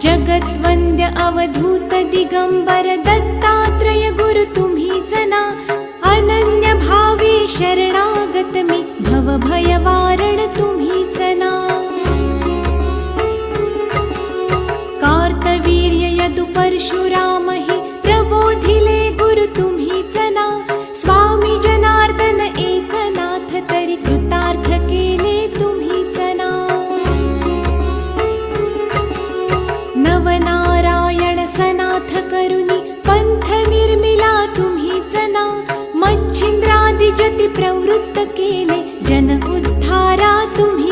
जगद्वन्द्य अवधूत दिगंबर दत्तात्रय गुरु तुम्हीच ना, अनन्य भावे शरणागत मी भवभय वारण तुम्हीच ना। कार्तवीर्य यदु परशुराम हि प्रबोधिले गुरु तुम्हीच ना, स्वामी जनार्दन एकनाथ तरी कृतार्थ केले तुम्हीच ना। नवनारायण सनाथ करुनी पंथ निर्मिला तुम्हीच ना, मच्छिंद्रादि जति प्रवृत्त केले जन उद्धारा तुम्ही